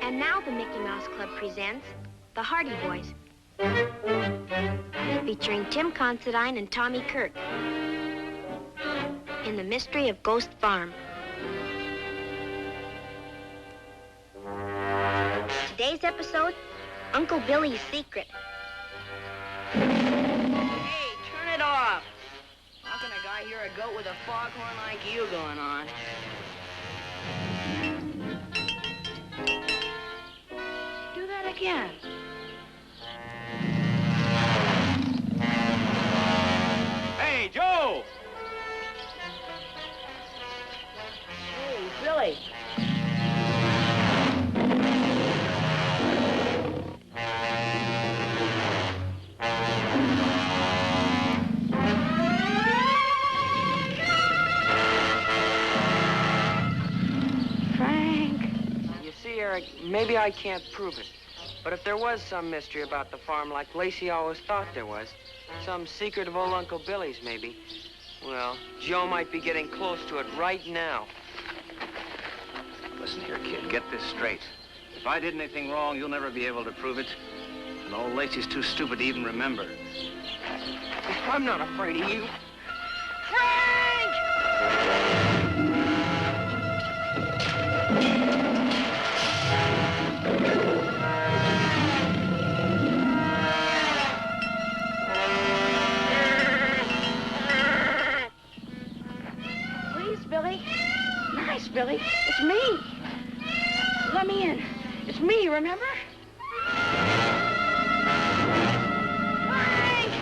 And now the Mickey Mouse Club presents The Hardy Boys, featuring Tim Considine and Tommy Kirk in The Mystery of Ghost Farm. Today's episode, Uncle Billy's Secret. Hey, turn it off. How can a guy hear a goat with a foghorn like you going on? Do that again. Hey, Joe! Hey, Billy. Eric, maybe I can't prove it, but if there was some mystery about the farm like Lacey always thought there was, some secret of old Uncle Billy's maybe, well, Joe might be getting close to it right now. Listen here, kid, get this straight. If I did anything wrong, you'll never be able to prove it, and old Lacey's too stupid to even remember. I'm not afraid of you. Frank! Billy. Nice, Billy. It's me. Let me in. It's me, remember? Frank!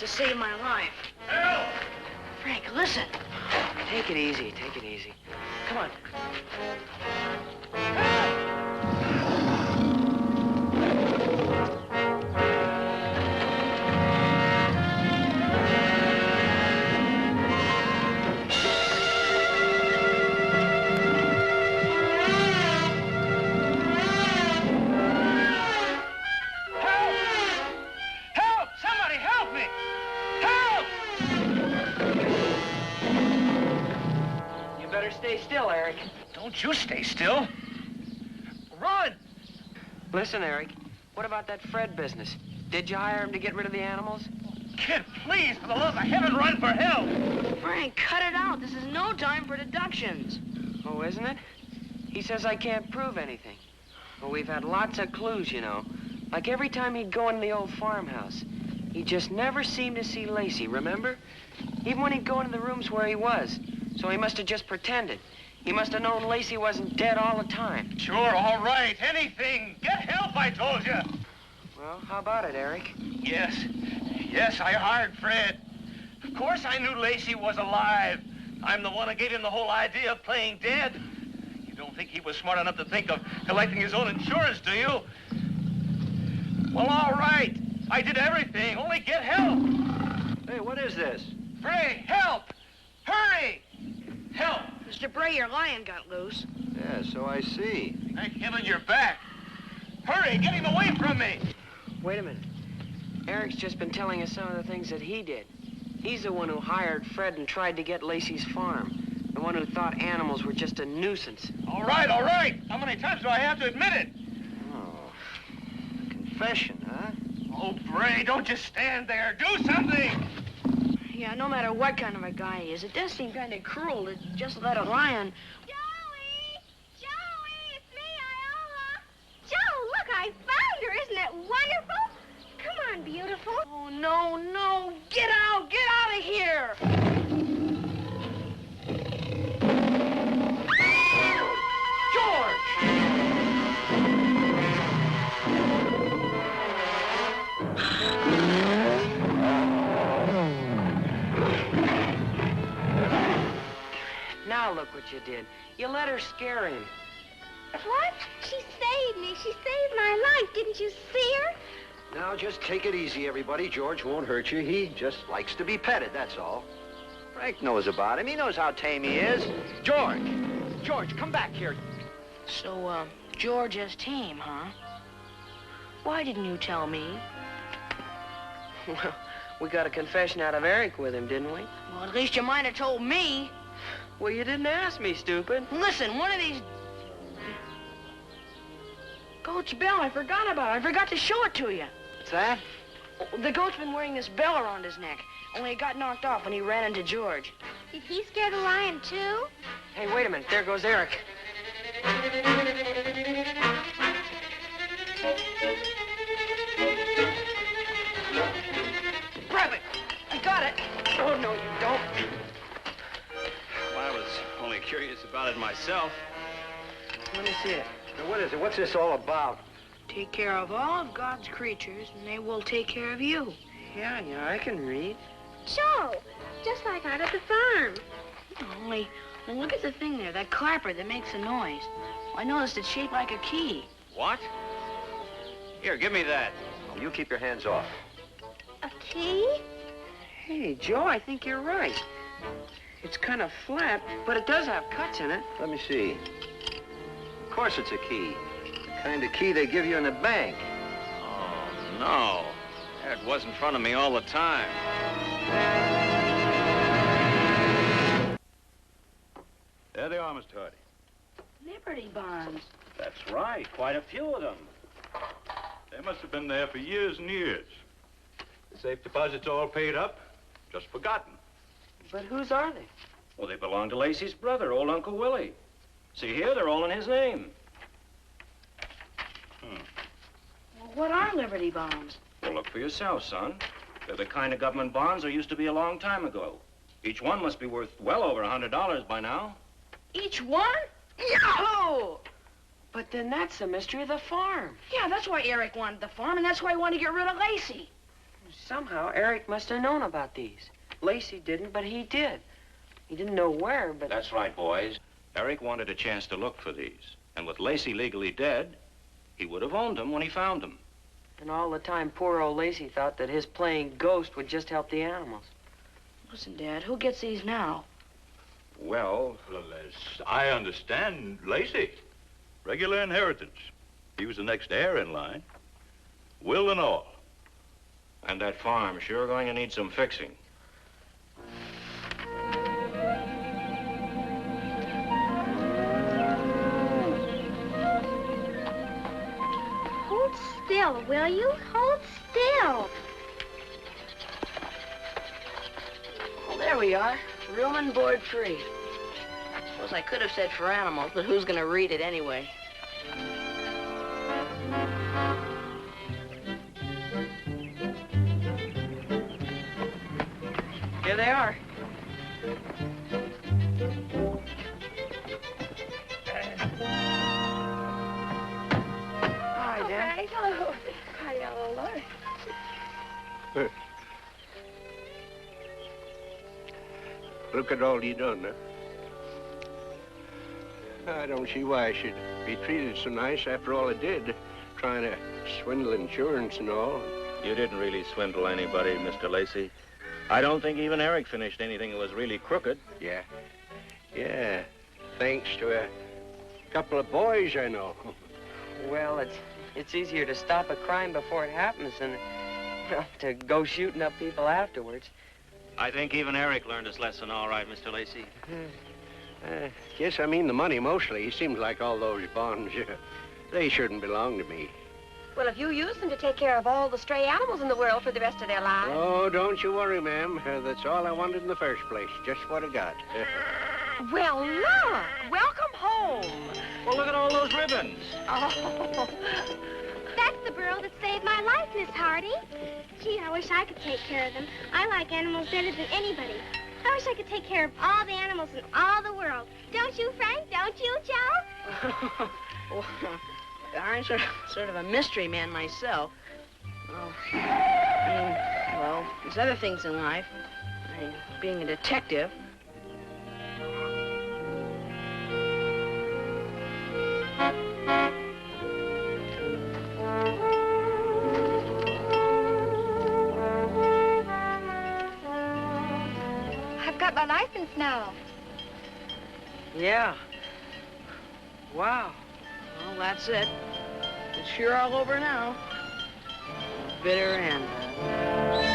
Saved my life. Help! Frank, listen. Take it easy, take it easy. Come on. Stay still, Eric. Don't you stay still. Run! Listen, Eric, what about that Fred business? Did you hire him to get rid of the animals? Kid, please, for the love of heaven, run for help! Frank, cut it out. This is no time for deductions. Oh, isn't it? He says I can't prove anything. Well, we've had lots of clues, you know. Like every time he'd go into the old farmhouse, he just never seemed to see Lacey, remember? Even when he'd go into the rooms where he was. So he must have just pretended. He must have known Lacey wasn't dead all the time. Sure, all right. Anything. Get help, I told you. Well, how about it, Eric? Yes, I hired Fred. Of course I knew Lacey was alive. I'm the one who gave him the whole idea of playing dead. You don't think he was smart enough to think of collecting his own insurance, do you? Well, all right. I did everything. Only get help. Hey, what is this? Fred, help! Hurry! Help! Mr. Bray, your lion got loose. Yeah, so I see. Thank heaven you're back. Hurry, get him away from me! Wait a minute. Eric's just been telling us some of the things that he did. He's the one who hired Fred and tried to get Lacey's farm. The one who thought animals were just a nuisance. All right, all right. How many times do I have to admit it? Oh, confession, huh? Oh, Bray, don't just stand there. Do something! Yeah, no matter what kind of a guy he is, it does seem kind of cruel to just let a lion... Joey! Joey, it's me, Iola! Joe, look, I found her. Isn't it wonderful? Come on, beautiful. Oh, no, no. Get out of here! George! what you did. You let her scare him. What? She saved me. She saved my life. Didn't you see her? Now, just take it easy, everybody. George won't hurt you. He just likes to be petted, that's all. Frank knows about him. He knows how tame he is. George! George, come back here. So, George is tame, huh? Why didn't you tell me? Well, we got a confession out of Eric with him, didn't we? Well, at least you might have told me. Well, you didn't ask me, stupid. Listen, one of these... Goat's bell, I forgot about it. I forgot to show it to you. What's that? The goat's been wearing this bell around his neck, only it got knocked off when he ran into George. Did he scare the lion, too? Hey, wait a minute. There goes Eric. Grab it! I got it! Oh, no, you don't. Well, I was only curious about it myself. Let me see it. Now, what is it? What's this all about? Take care of all of God's creatures, and they will take care of you. Yeah, I can read. Joe, just like out at the farm. Only, well, look at the thing there, that clapper that makes a noise. I noticed it's shaped like a key. What? Here, give me that. Oh, you keep your hands off. A key? Hey, Joe, I think you're right. It's kind of flat, but it does have cuts in it. Let me see. Of course it's a key. The kind of key they give you in the bank. Oh, no. It was in front of me all the time. There they are, Mr. Hardy. Liberty bonds. That's right, quite a few of them. They must have been there for years and years. The safe deposit's all paid up, just forgotten. But whose are they? Well, they belong to Lacey's brother, old Uncle Willie. See here, they're all in his name. Well, what are Liberty bonds? Well, look for yourself, son. They're the kind of government bonds there used to be a long time ago. Each one must be worth well over $100 by now. Each one? Yahoo! But then that's the mystery of the farm. Yeah, that's why Eric wanted the farm, and that's why he wanted to get rid of Lacey. Somehow, Eric must have known about these. Lacey didn't, but he did. He didn't know where, but... That's right, boys. Eric wanted a chance to look for these. And with Lacey legally dead, he would have owned them when he found them. And all the time, poor old Lacey thought that his playing ghost would just help the animals. Listen, Dad, who gets these now? Well, as I understand, Lacey. Regular inheritance. He was the next heir in line. Will and all. And that farm sure going to need some fixing. Hold still, will you? Hold still. Well, there we are. Room and board free. Suppose I could have said for animals, but who's going to read it anyway? Here they are. Hi, Dad. Hello. Hi, Iola. Look at all you done, huh? I don't see why I should be treated so nice after all I did, trying to swindle insurance and all. You didn't really swindle anybody, Mr. Lacey. I don't think even Eric finished anything that was really crooked. Yeah. Yeah. Thanks to a couple of boys I know. Well, it's easier to stop a crime before it happens than to go shooting up people afterwards. I think even Eric learned his lesson all right, Mr. Lacey. Yes, I mean the money mostly. Seems like all those bonds, they shouldn't belong to me. Well, if you use them to take care of all the stray animals in the world for the rest of their lives. Oh, don't you worry, ma'am. That's all I wanted in the first place. Just what I got. Well, look. Welcome home. Well, look at all those ribbons. Oh. That's the girl that saved my life, Miss Hardy. Gee, I wish I could take care of them. I like animals better than anybody. I wish I could take care of all the animals in all the world. Don't you, Frank? Don't you, Joe? Well, I'm sort of a mystery man myself. Well, there's other things in life. Being a detective. my license now. Yeah. Wow. Well, that's it. It's sure all over now. Bitter end.